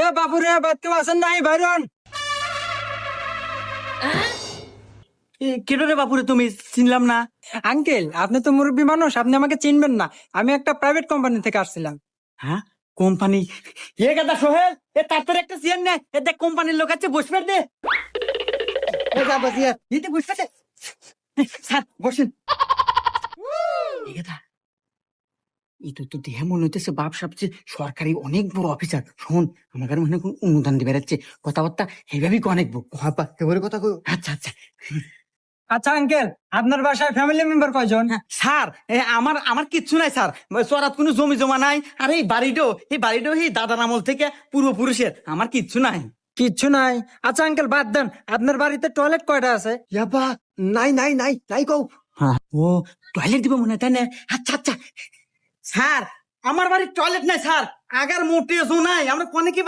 এ বাপুরে বাদ কেউ আছেন নাই বাইরন? কেন রে বাপুরে, তুমি চিনলাম না। আঙ্কেল, আপনি তো মুরব্বী মানুষ, আপনি আমাকে চিনবেন না। আমি একটা প্রাইভেট কোম্পানি থেকে আসছিলাম। হ্যাঁ, কোম্পানি? এ গাদা সোহেল, এ তারপরে একটা চেয়ার নে, এ দেখ কোম্পানির লোক আছে, বসবে দে। এ যা বসিয়া দিতে বসবে দে। স্যার বসেন। এ গাদা, এই তো দেহে মনে হইতেছে বাপ সবচেয়ে সরকারি অনেক বড় অফিসার। শোন, আমাকে মনে হয় কোন অনুদান দিয়ে বেড়াচ্ছে, কথাবার্তা এইভাবেই অনেক হাপা এবারে কথা কই। আচ্ছা আচ্ছা। আচ্ছা আঙ্কেল, আপনার বাসায় ফ্যামিলি মেম্বার কয়জন? স্যার, আমার আমার কিচ্ছু নাই স্যার। চরাত কোনো জমি জমা নাই। আর এই বাড়িটাও এই দাদার আমল থেকে পূর্বপুরুষের। আমার কিচ্ছু নাই। কিচ্ছু নাই? আচ্ছা আঙ্কেল, বাদ দেন। আপনার বাড়িতে টয়লেট কয়টা আছে? ইয়াবা, নাই নাই নাই নাই কও। হ্যাঁ, ও টয়লেট দিব মনে হয়, তাই না? আচ্ছা আচ্ছা। স্যার, আমার বাড়ির টয়লেট নাই স্যার। আগার মোটেও নাই, আমরা কোনে কি